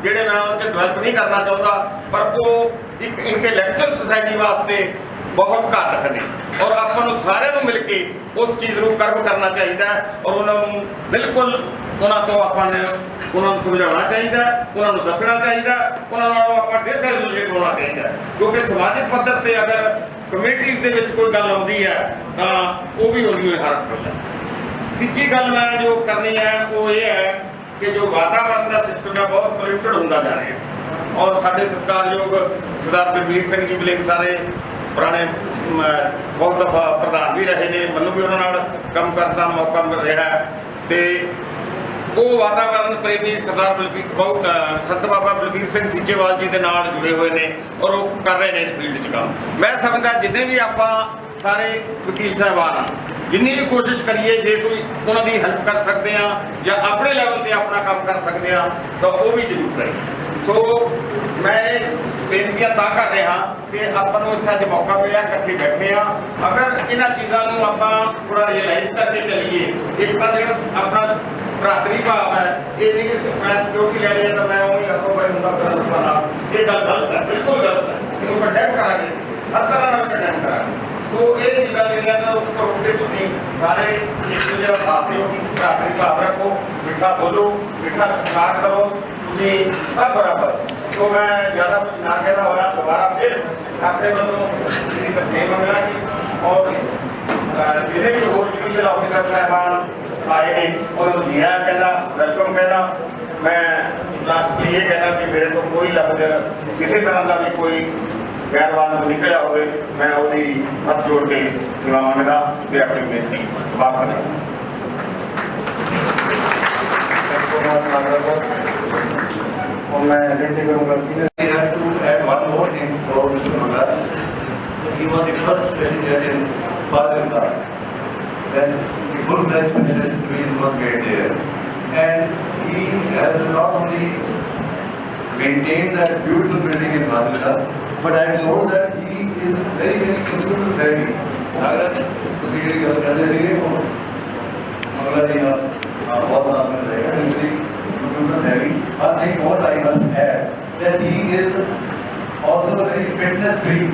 ਜਿਹੜੇ मैं उनके डेवलप नहीं करना चाहता, पर वो एक इंटैलेक्चुअल सोसाइटी वास्ते बहुत घातक ने और ਆਪਾਂ ਨੂੰ ਸਾਰਿਆਂ ਨੂੰ ਮਿਲ ਕੇ ਉਸ ਚੀਜ਼ ਨੂੰ ਕਰਵ ਕਰਨਾ ਚਾਹੀਦਾ ਔਰ ਉਹਨਾਂ ਨੂੰ ਬਿਲਕੁਲ ਉਹਨਾਂ ਤੋਂ ਆਪਾਂ ਨੇ ਉਹਨਾਂ ਨੂੰ ਸਮਝਾਉਣਾ ਚਾਹੀਦਾ, ਉਹਨਾਂ ਨੂੰ ਦੱਸਣਾ ਚਾਹੀਦਾ, ਉਹਨਾਂ ਨਾਲ ਆਪਾਂ ਡਿਸਐਸੋਸੀਏਟ ਹੋਣਾ ਚਾਹੀਦਾ ਕਿਉਂਕਿ ਸਮਾਜਿਕ ਪੱਧਰ ਤੇ ਅਗਰ ਕਮਿਊਨਿਟੀਜ਼ ਦੇ ਵਿੱਚ ਕੋਈ ਗੱਲ ਆਉਂਦੀ ਹੈ ਤਾਂ ਉਹ ਵੀ ਹੁੰਦੀ ਹੋਈ ਹਾਰਮਫੁਲ ਹੈ। ਤੀਜੀ ਗੱਲ ਮੈਂ ਜੋ ਕਰਨੀ ਹੈ ਉਹ ਇਹ ਹੈ ਕਿ ਜੋ ਵਾਤਾਵਰਨ ਦਾ ਸਿਸਟਮ ਹੈ ਬਹੁਤ ਪੋਲਿਊਟਡ ਹੁੰਦਾ ਜਾ ਰਿਹਾ ਹੈ ਔਰ ਸਾਡੇ ਸਤਿਕਾਰਯੋਗ ਸਰਦਾਰ ਬਲਬੀਰ ਸਿੰਘ ਜੀ ਬਲਿੰਗ ਸਾਰੇ ਪੁਰਾਣੇ ਬਹੁਤ ਦਫਾ ਪ੍ਰਧਾਨ ਵੀ ਰਹੇ ਨੇ, ਮੈਨੂੰ ਵੀ ਉਹਨਾਂ ਨਾਲ ਕੰਮ ਕਰਨ ਦਾ ਮੌਕਾ ਮਿਲ ਰਿਹਾ ਤੇ ਉਹ ਵਾਤਾਵਰਨ ਪ੍ਰੇਮੀ ਸਰਦਾਰ ਸੰਤ ਬਾਬਾ ਬਲਬੀਰ ਸਿੰਘ ਸੀਚੇਵਾਲ ਜੀ ਦੇ ਨਾਲ ਜੁੜੇ ਹੋਏ ਨੇ ਔਰ ਉਹ ਕਰ ਰਹੇ ਨੇ ਇਸ ਫੀਲਡ 'ਚ ਕੰਮ। ਮੈਂ ਸਮਝਦਾ ਜਿੰਨੇ ਵੀ ਆਪਾਂ ਸਾਰੇ ਵਕੀਲ ਸਾਹਿਬਾਨ ਜਿੰਨੀ ਵੀ ਕੋਸ਼ਿਸ਼ ਕਰੀਏ ਜੇ ਕੋਈ ਉਹਨਾਂ ਦੀ ਹੈਲਪ ਕਰ ਸਕਦੇ ਹਾਂ ਜਾਂ ਆਪਣੇ ਲੈਵਲ ਤੇ ਆਪਣਾ ਕੰਮ ਕਰ ਸਕਦੇ ਹਾਂ ਤਾਂ ਉਹ ਵੀ ਜ਼ਰੂਰ ਕਰੀਏ। ਸੋ ਮੈਂ ਬੇਨਤੀਆਂ ਤਾਂ ਕਰ ਰਿਹਾ ਕਿ ਆਪਾਂ ਨੂੰ ਇੱਥੇ ਅੱਜ ਮੌਕਾ ਮਿਲਿਆ, ਇਕੱਠੇ ਬੈਠੇ ਆ, ਅਗਰ ਇਹਨਾਂ ਚੀਜ਼ਾਂ ਨੂੰ ਆਪਾਂ ਥੋੜਾ ਰਿਅਲਾਈਜ਼ ਕਰਕੇ ਚੱਲੀਏ। ਇੱਕ ਤਾਂ ਜਿਹੜਾ ਆਪਣਾ ਭਰਾਤਰੀ ਭਾਵ ਹੈ ਇਹ ਨਹੀਂ ਕਿ ਸਿਰਫ ਮੈਂ ਸਿਕਿਉਰਿਟੀ ਲੈ ਲਿਆ ਤਾਂ ਮੈਂ ਉਹ ਹੀ ਹੱਥੋਂ ਬਾਈ ਹੁੰਦਾ ਕਰਨ ਵਾਲਾ, ਇਹ ਗੱਲ ਗਲਤ ਹੈ, ਬਿਲਕੁਲ ਗਲਤ ਹੈ। ਇਹਨੂੰ ਕੰਡੈਮ ਕਰਾਂਗੇ, ਹਰ ਤਰ੍ਹਾਂ ਨਾਲ ਕੰਡੈਮ ਕਰਾਂਗੇ। ਸੋ ਇਹ ਚੀਜ਼ਾਂ ਜਿਹੜੀਆਂ ਨੇ ਉੱਪਰ ਉੱਠ ਕੇ ਤੁਸੀਂ ਸਾਰੇ ਇੱਕ ਦੂਜੇ ਦਾ ਸਾਥ ਦਿਓ, ਭਰਾਤਰੀ ਭਾਵ ਰੱਖੋ, ਮਿੱਠਾ ਬੋਲੋ, ਮਿੱਠਾ ਸਤਿਕਾਰ ਕਰੋ, ਤੁਸੀਂ ਸਭ ਬਰਾਬਰ। तो मैं ज़्यादा कुछ ना कहना होया दोबारा फिर अपने बंदों की तरफ मंगना की और जिन्हें भी होर जुडिशल ऑफिसर साहबान आए हैं उन्होंने जी आया कहना, वेलकम कहना। मैं लास्ट में ये कहना कि मेरे को कोई लफ्ज किसी तरह का भी कोई गैरवान निकलिया हो, मैं वो हथ जोड़ के दुआ मंगदा ते अपनी बेनती समाप्त करदा। और मैं विनती करूँगा I have to add one more thing for Mr. Mangal. He was the first session judge in Fazilka when the full-fledged specialist division was made there, and he has not only maintained that beautiful building in Fazilka, but I am told that he is very computer savvy. Nagaraj, ਤੁਸੀਂ ਜਿਹੜੀ ਗੱਲ ਕਰਦੇ ਸੀਗੇ ਉਹ ਮੰਗਲਾ ਜੀ ਨਾਲ ਬਹੁਤ ਨਾਲ ਮਿਲ ਰਹੇ ਹੈ। Computer savvy. One thing more I must add that he is also a very fitness freak.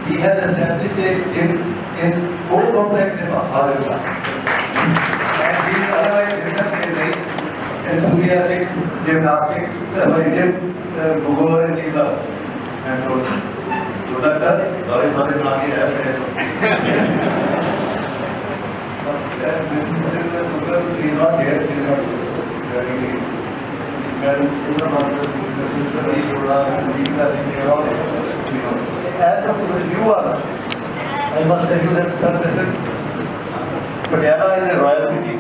He has established a gym in Gold Complex in Fazilka, and he is otherwise very enthusiastic gym goer and gym lover. And Rudak sir, sorry bana ke hai Mrs. Google is not here. She is not very well. Mrs. Rishura and Deepika Singh, they are all here. As for you are, I must tell you that sir, this is Patiala is a royal city.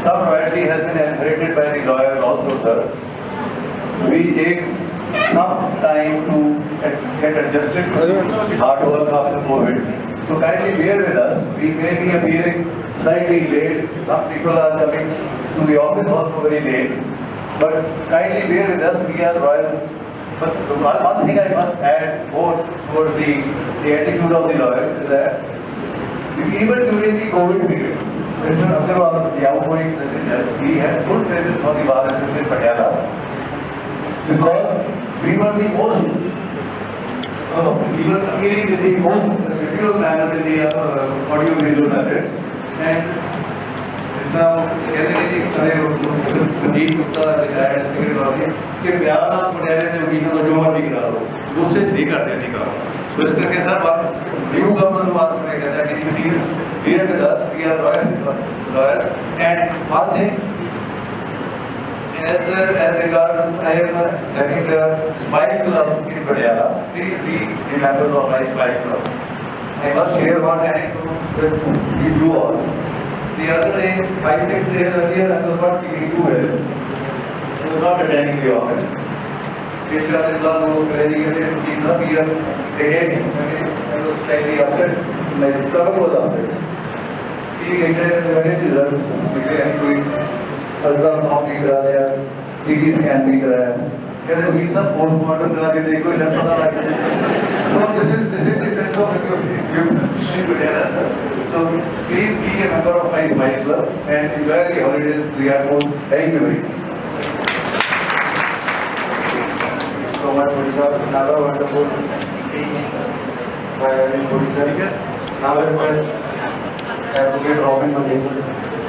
Some royalty has been inherited by the lawyers also, sir. We take some time to get adjusted to the hard work after COVID. So kindly bear with us. We may be appearing slightly late. Some people are coming to the office also very late. But kindly bear with us. We are royal. But one thing I must add more towards the attitude of the lawyers is that even during the COVID period, Mr. Agarwal, the outgoing president, we had full praises for the Bar Association in Patiala because we were the most we were appearing with the most visual manners in the audio-visual methods. And now, Sandeep Gupta, retired secretary, कि प्यार ना पटियाले से वकीलों को जो मर्जी करा लो, उससे नहीं करते थे काम। तो इस करके सर बात न्यू गवर्नमेंट बात में कहता है कि please bear with us, we are loyal, and one thing. As regards, I am having a Spike Club in Patiala. Please be the members of my Spike Club. I must share one anecdote with you all. The other day, 5-6 days earlier, I was not feeling too well. I was not attending the office. Picture in the most graduated teams up here, they gave me. I was slightly upset. My stomach was upset. He entered the very results. I am doing ultrasound भी करा दिया, CT scan भी कराया, कहते हैं सब postmortem करा के देखो शायद पता लग जाए। So this is the sense of equipment. So please be a member of my Smile Club and enjoy the holidays. We are most thank you very much. Roman Odisha, another wonderful speech by Arvind Odisha. Now I request Advocate Robin Mandel,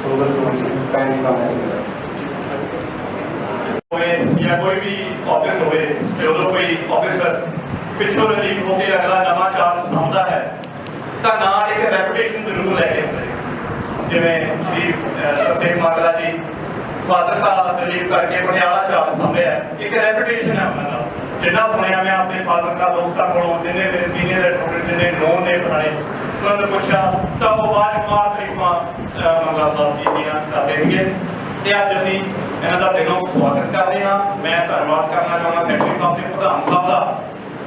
Sugar Commission, kindly come together. या कोई भी office होवे जो कोई officer पिछों relieve होकर अगला नवा charge सामता है तो नाल एक रेपुटेशन जरूर लैके आते जिवें श्री तरसेम मागला जी फादरका रिलीव करके पटियाला चार्ज सामने है एक रेपुटेशन है उन्होंने जिन्ना सुनिया मैं अपने फादर का दोस्तों को जिन्हें मेरे सीनियर एडवोकेट जिन्हें नोन ने पुराने उन्होंने पूछा तो वो बाशुमार तरीफा मागला साहब की करते थे अज असी इन्हों का दिलों स्वागत कर रहे हैं। मैं धन्यवाद करना चाहूँगा सैकटरी साहब के प्रधान साहब का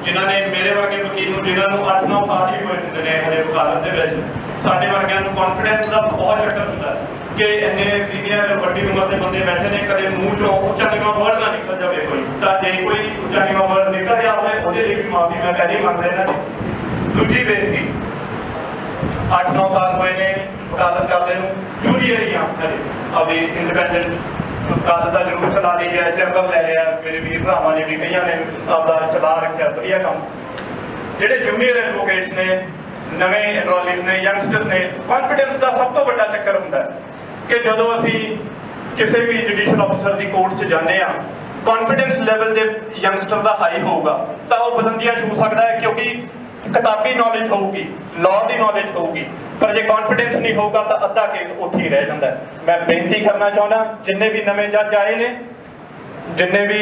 जिन्होंने मेरे वर्गे वकील जिन्होंने 8-9 साल ही हुए होंगे ने हजे वकालत के साढ़े वर्गों को कॉन्फिडेंस का बहुत चक्कर होंगे कि इन्ने सीनियर वड्डी उम्र के बंदे बैठे ने कदे मूँह चो उच्चा नीवा वर्ड ना निकल जाए कोई तो जे कोई उच्चा नीवा वर्ड निकल गया होवे उहदे लई भी माफी मैं पहले ही मंग लेना जी। दूजी बेनती 8-9 साल हुए ने वकालत करते जूनियर ही हले अभी इंडिपेंडेंट वकालत का जरूर चला ली है चैंबर लै लिया मेरे वीर भरावां ने भी कई ने आपका चला रखा वधिया काम जिहड़े जूनियर एडवोकेट्स ने नवे एनरोलीज ने यंगस्टर्स ने कॉन्फिडेंस का सब तो बड़ा चक्कर होंगे कि जो असी किसी भी जुडिशल ऑफिसर की कोर्ट च जाने कॉन्फिडेंस लैवल के यंगस्टर का हाई होगा तो वह बुलंदियां छू सकता है क्योंकि किताबी नॉलेज होगी लॉ की नॉलेज होगी पर जो कॉन्फिडेंस नहीं होगा तो अद्धा केस उत्थे ही रह जाता है। मैं बेनती करना चाहना जिन्ने भी नवे जज आए ने जिन्ने भी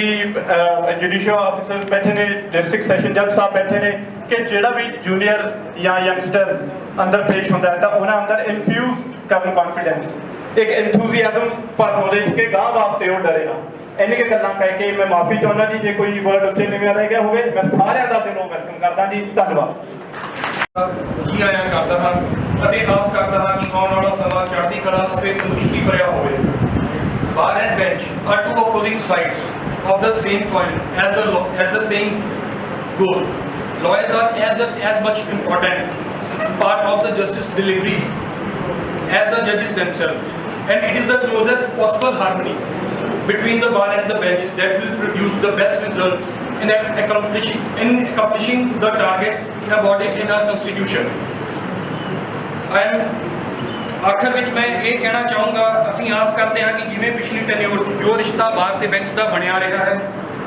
जुडिशियल ऑफिसर्स बैठे ने डिस्ट्रिक्ट सैशन जज साहब बैठे ने कि जोड़ा भी जूनियर या यंगस्टर अंदर पेश होता है तो उन्हें अंदर इन्फ्यूज करना कॉन्फिडेंस एक एंथुजियाज्म पर नॉलेज के गांव वास्ते वो डरे ना इन के गल्लां कह के मैं माफी चाहना जी जे कोई वर्ड उत्थे निवेआ रह गया होवे मैं सारे का दिलों वेलकम करदा जी। धन्यवाद जी आया करता हाँ ਅਤੇ ਆਸ ਕਰਦਾ ਹਾਂ ਕਿ ਆਉਣ ਵਾਲਾ ਸਮਾਂ ਚੜ੍ਹਦੀ ਕਲਾ ਅਤੇ ਤੰਦਰੁਸਤੀ ਭਰਿਆ ਹੋਵੇ। Bar and bench are two opposing sides of the same coin as the saying goes. Lawyers are just as much important part of the justice delivery as the judges themselves, and it is the closest possible harmony between the bar and the bench that will produce the best results in accomplishing the targets embodied in our constitution. आखिर में मैं ये कहना चाहूँगा असी आस करते हैं कि जिमें पिछली टेन्योर जो रिश्ता बार के बेंच का बनया रहा है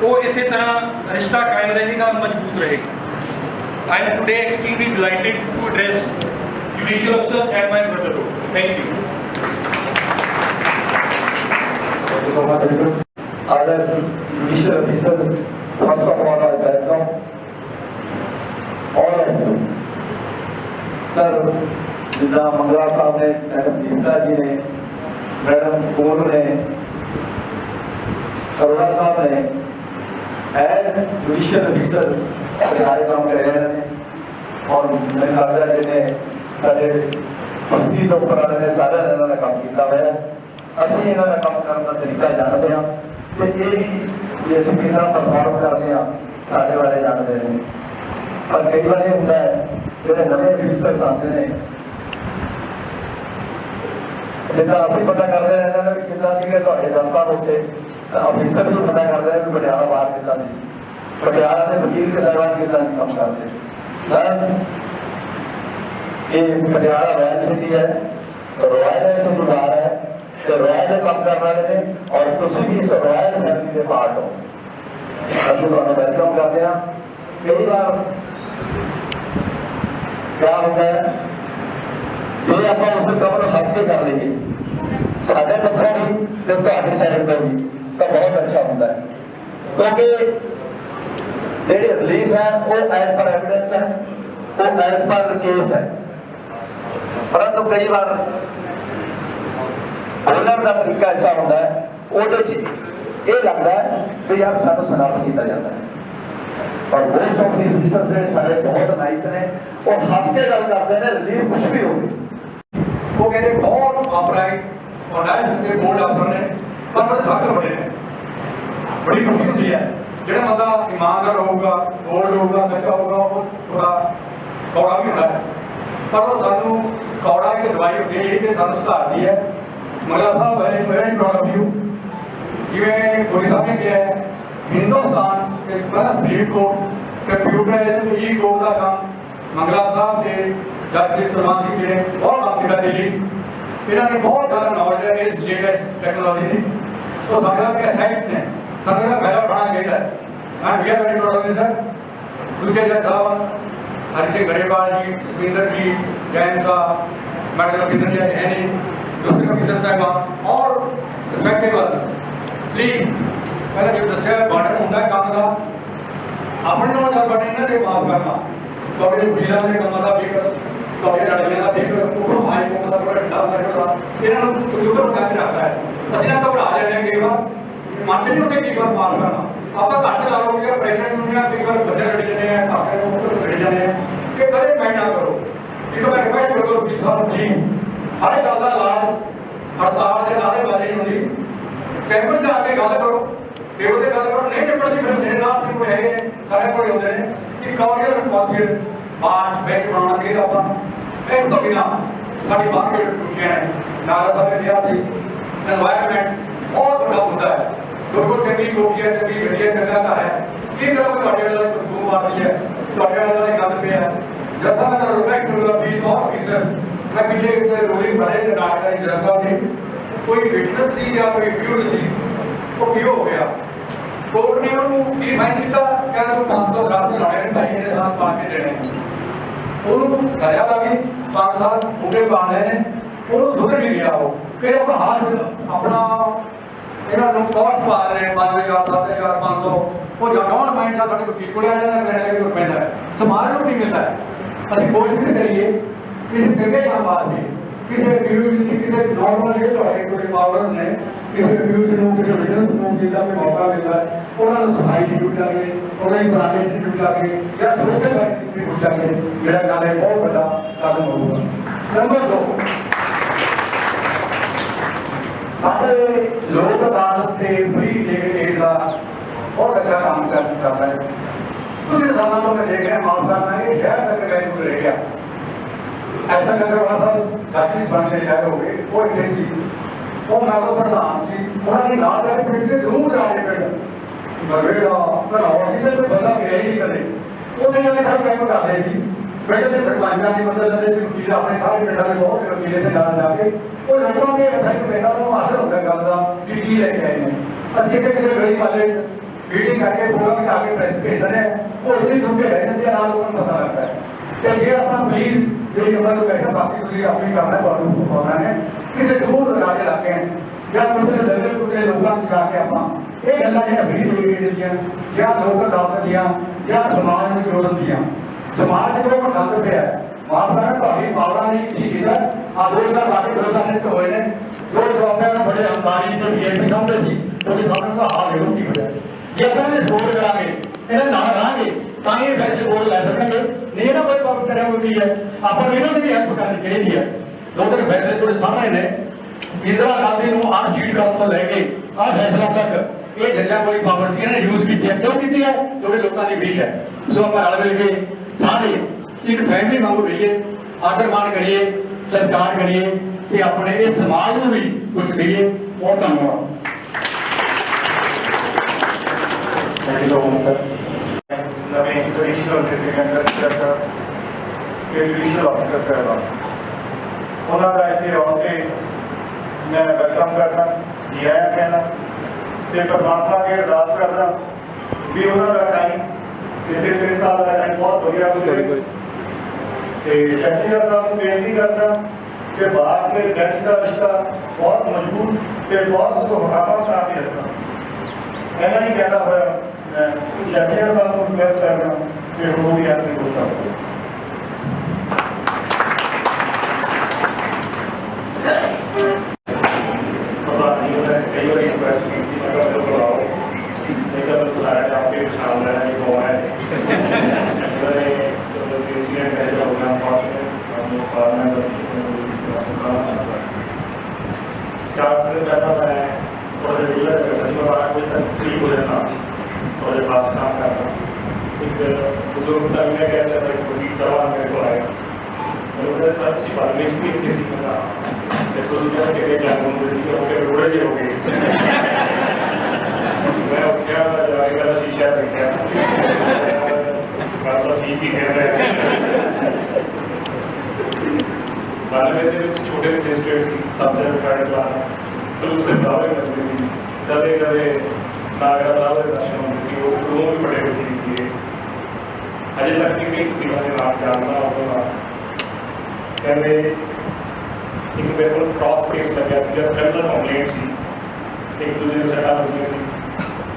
वो इस तरह रिश्ता कायम रहेगा मजबूत रहेगा। I am today extremely delighted to address judicial officers and my brotherhood. Thank you. Other judicial officers, first of all, I welcome all of you. Sir, जिदा मंगला साहब ने, मैडम जीता जी ने, मैडम कूल ने, अरोड़ा साहब ने, एज जुडिशियल ऑफिसर्स सारे काम कर रहे हैं और मेरे ख्याल जिन्हें साढ़े 50 लोग पुराने ने सारे इन्होंने काम किया हुआ है। ਅਸੀਂ ਇਹਨਾਂ ਦਾ ਕੰਮ ਕਰਨ ਦਾ ਤਰੀਕਾ ਜਾਣਦੇ ਹਾਂ ਤੇ ਇਹ ਵੀ ਇਸ ਕਿੰਨਾ ਪਰਫਾਰਮ ਕਰਦੇ ਆ ਸਾਡੇ ਬਾਰੇ ਜਾਣਦੇ ਨੇ ਪਰ ਕਈ ਵਾਰ ਇਹ ਹੁੰਦਾ ਹੈ ਜਿਹੜੇ ਨਵੇਂ ਅਫੀਸਰ ਆਉਂਦੇ ਨੇ ਜਿੱਦਾਂ ਅਸੀਂ ਪਤਾ ਕਰਦੇ ਰਹਿੰਦੇ ਨੇ ਵੀ ਕਿੰਨਾ ਸੀਗੇ ਤੁਹਾਡੇ 10 ਸਾਲ ਉੱਤੇ ਅਫੀਸਰ ਵੀ ਪਤਾ ਕਰਦੇ ਨੇ ਵੀ ਪਟਿਆਲਾ ਬਾਹਰ ਕਿੱਦਾਂ ਦੀ ਸੀ ਪਟਿਆਲਾ ਦੇ ਵਕੀਲ ਦੇ ਸਾਹਿਬਾਨ ਕਿੱਦਾਂ ਕੰਮ ਕਰਦੇ ਸਰ ਇਹ ਪਟਿਆਲਾ ਵੈਲ ਸਿਟੀ ਹੈ ਰॉयल से जुड़ार है तो रॉयल काम करने वाले ने और तुम भी इस रॉयल फैमिली के पार्ट हो असं तुम वेलकम करते हैं। कई बार क्या होता है जो आप उस काम हंस के कर लीए साढ़े पक्षों भी तो ਤੁਹਾਡੀ साइड तो भी तो बहुत अच्छा होता है क्योंकि ਜਿਹੜੀ रिलीफ है वो एज पर एविडेंस है वो एज पर केस है परंतु कई बार बोलने का तरीका ऐसा होता है ਉਹਦੇ ਚ ਇਹ लगता है कि यार सानू सनाप किया जाता है और मोस्ट ऑफ दी ऑफिसर ਜਿਹੜੇ ਸਾਡੇ बहुत नाइस ने वो हंस के गल करते हैं रिलीफ कुछ भी हो वो कहते बहुत अपराइट होना है जितने बोर्ड अफसर ने पर बड़े सख्त बने ने बड़ी खुशी होती है ਜਿਹੜਾ ਬੰਦਾ ईमानदार होगा बोर्ड होगा सच्चा होगा वो थोड़ा कौड़ा भी होता है पर वो सानू कौड़ा एक दवाई होती है जी सानू सुधारती है। मंगला साहब वेरी प्राउड ऑफ यू जिवें गोरी साहब ने कहा है हिंदुस्तान इस प्लस ब्रीड कोड कंप्यूटराइज ई कोड का काम मंगला साहब के जज जी चरवासी जी ने बहुत काम किया दिल्ली इन्होंने बहुत ज़्यादा नॉलेज है इस लेटेस्ट टेक्नोलॉजी की तो साढ़े के एसेट ने साढ़े का पहला बढ़ाना चाहिए and we are very proud of this sir दूसरे जज साहब हरि सिंह गरेवाल जी सुमिंदर जी जैन साहब मैडम रविंद्र जी हैनी दूसरे ऑफिसर साहब और रिस्पेक्टेबल प्लीज पहले जो दसिया बर्डन होंगे काम का अपने नाल जब बर्डन इन्होंने माफ करना तो बिजली के कामों का भी तो लड़ाइया का देख उपर हाई कोर्ट का बड़ा डर लगेगा इन्होंने कंप्यूटर बना के रखा है असं ना घबरा जाने कई बार मन नहीं होते कई बार मार करना आप घट ला लो कि प्रेशर कई बार बच्चे लड़ जाते हैं काके लड़ जाते हैं कि कदे मैं ना करो एक मैं रिक्वेस्ट करो कि साहब प्लीज हर गल का इलाज हड़ताल के नारेबाजी नहीं होती चैंबर से आके गल करो टेबल से गल करो नहीं निपटती फिर मेरे नाम से कोई है सारे कोई होते हैं कि कॉरियर रिस्पॉन्सिबिलिटी बात बेच बनाना चाहिए अपन एक तो बिना साड़ी मार्केट टूटियां हैं नारा का लिया थी एनवायरनमेंट बहुत बड़ा मुद्दा है बिल्कुल चंगी कोठियां चंगी गड्डियां चंगा घर है की तरह कोई ਤੁਹਾਡੇ ਵਾਲਾ ਖੂਬ ਮਾਰਦੀ ਹੈ ਤੁਹਾਡੇ ਵਾਲਾ ਨੇ ਗੱਲ ਪਿਆ ਜਦ ਮੈਂ ਰਿਸਪੈਕਟ ਟੂ ਬੀ ਆਫਿਸਰ मैं पीछे रोलिंग भरे डॉक्टर जैसा जी कोई विटनेस सी या कोई व्यूड सी वो क्यों हो गया कोर्ट ने उन्होंने की फाइन किया क्या तो 500 रात लाने ने भाई ने साथ पा के देने उन्होंने सजा लगी 5 साल बूटे पाने ने उन्होंने सुधर भी गया वो फिर अपना हाथ अपना इन्होंने कॉस्ट पा रहे 5000 7000 500 वो जगह माइंड जा साडे को ठीक को आ जाता मैंने लगे तो पैदा है समाज को नहीं मिलता है असं कोशिश करिए किसी चंगे काम वास्ते किसी व्यूज की किसी नॉर्मल ये तो है कोई पावर ने किसी व्यूज ਨੂੰ ਕਿਸੇ ਬਿਜ਼ਨਸ ਨੂੰ ਜਿੱਦਾਂ ਵੀ ਮੌਕਾ ਮਿਲਦਾ ਹੈ ਉਹਨਾਂ ਨੂੰ ਸਫਾਈ ਇੰਸਟੀਟਿਊਟ ਲਾ ਕੇ ਉਹਨਾਂ ਨੂੰ ਪ੍ਰਾਈਵੇਟ ਇੰਸਟੀਟਿਊਟ ਲਾ ਕੇ ਜਾਂ ਸੋਸ਼ਲ ਇੰਸਟੀਟਿਊਟ ਲਾ ਕੇ ਜਿਹੜਾ ਗੱਲ ਹੈ ਬਹੁਤ ਵੱਡਾ ਕਦਮ ਹੋਊਗਾ ਨੰਬਰ 2 ਸਾਡੇ ਲੋਕ ਅਦਾਲਤ ਤੇ ਫ੍ਰੀ ਲੀਗਲ ਏਡ ਦਾ ਬਹੁਤ ਅੱਛਾ ਕੰਮ ਕਰਦਾ ਹੈ ਕੁਝ ਸਾਲਾਂ ਤੋਂ ਮੈਂ ਦੇਖ ਰਿਹਾ ਮਾਫ ਕਰਨਾ ਇਹ ਸ਼ਹਿਰ ਤੱਕ ਗਏ ਨੂੰ ਰਹਿ ਗਿਆ ऐसा नगर जस्टिस बनने जाए हो गए वो इतने सी वो नालों प्रधान सी उन्होंने ना जाके पिंड से जरूर जाने पिंड बरवेड़ा घनौर जिसे कोई बंदा गया ही नहीं कदे उसे जाके सब कैंप कर रहे थे पिंड के सरपंचा की मदद लेते वकील अपने सारे पिंडा के बहुत वकीले से जान जाके वो लोगों के इफेक्ट पैदा तो हासिल होता गल का कि की लेके आए हैं असं इतने किसी गरीब वाले मीटिंग करके प्रोग्राम के आगे प्रेस भेज रहे हैं वो इतने सुन के रह जाते हैं लोगों को पता लगता है तो ये अपना प्लीज जो नंबर तो बैठा बाकी तुझे अपनी करना है बालू को पाना है किसी दूर लगा के लाके हैं या दूसरे दलदल दूसरे लोगों को जाके अपना ये गल्ला जो फ्री लीगल दिया या लोक अदालत दिया या समाज में जोड़न दिया समाज जो गलत पे है वहां पर भाई पावड़ा नहीं ठीक है आ 2022 ने तो होए ने जो जवाब बड़े अंदाजी से बीएपी चाहते सी तो सामने का हाल है की वजह ये अपने जोड़ करांगे इन्हें ना रहांगे ताकि ये फैसले बोर्ड ले सकेंगे नहीं ना कोई बात चढ़ा होती है अपन इन्होंने भी हेल्प करनी चाहिए है दो तीन फैसले थोड़े सामने ने इंदिरा गांधी को आर सीट करने तो लेके आ फैसलों तक ये जजा कोई पावर सी ने यूज की है क्यों की है थोड़े लोगों की विश है सो आप हल मिल के सारे एक फैमिली वांगू रहिए आदर मान करिए सत्कार करिए कि अपने इस समाज को भी कुछ करिए बहुत धन्यवाद thank you so much sir नवीं ट्रेडिशनल डिस्ट्रिक्ट ट्रेडिशनल ऑफिसर करना उन्होंने इतने आके मैं वेलकम करना जी आया कहना तो परमात्मा के अरदास करना भी उन्होंने टाइम इतने 3 साल का टाइम बहुत बढ़िया गुजरे जस्टिस साहब को बेनती करना कि बाद में बेंच का रिश्ता बहुत मजबूत और बहुत सुहावना काफी रखना कहना ही कहना हुआ जस्टिस साहब को रिक्वेस्ट करना कि वो भी आपकी कोशिश कई बार रिक्वेस्ट की थी मैं कहा बुलाओ नहीं तो बुलाया था आपके शाम में नहीं हुआ है मैंने इंसिडेंट है जो प्रोग्राम पहुंचे हम बाद में बस 4 दिन पहले मैं थोड़ा रेगुलर करता 12 बजे तक फ्री हो जाता और पास काम करता एक बुजुर्ग था मैं कैसे कोई सवाल मेरे को आया मैंने सर किसी बात में भी किसी का तो क्या के जानूं हो गए मैं क्या जाएगा ਸ਼ਹਿਰ ਦੇਖਿਆ ਗੱਲ ਤਾਂ ਠੀਕ ਹੀ ਕਹਿ ਰਹੇ ਬਾਲਵੇਂ ਦੇ ਵਿੱਚ ਛੋਟੇ ਮੈਜਿਸਟ੍ਰੇਟ ਸੀ ਸਬਜੈਕਟ ਥਰਡ ਕਲਾਸ ਪਰ ਉਸੇ ਦਾਅਵੇ ਕਰਦੇ ਸੀ ਕਦੇ ਕਦੇ ਨਾਗਰਾ ਸਾਹਿਬ ਦੇ ਦਰਸ਼ਨ ਹੁੰਦੇ ਸੀ ਉਹ ਵੀ ਬੜੇ ਵਕੀਲ ਸੀਗੇ ਅਜੇ ਤੱਕ ਵੀ ਕਈ ਵਕੀਲਾਂ ਦੇ ਨਾਮ ਜਾਣਦਾ ਉਹਦਾ ਕਹਿੰਦੇ ਇੱਕ ਮੇਰੇ ਕੋਲ ਕ੍ਰਾਸ ਕੇਸ ਲੱਗਿਆ ਸੀ ਜਦ ਕ੍ਰਿਮੀਨਲ ਕੰਪਲੇਂਟ ਸੀ ਇੱਕ ਦੂਜੇ ਦੇ ਸੱਟਾਂ ਵੱਜੀਆਂ ਸੀ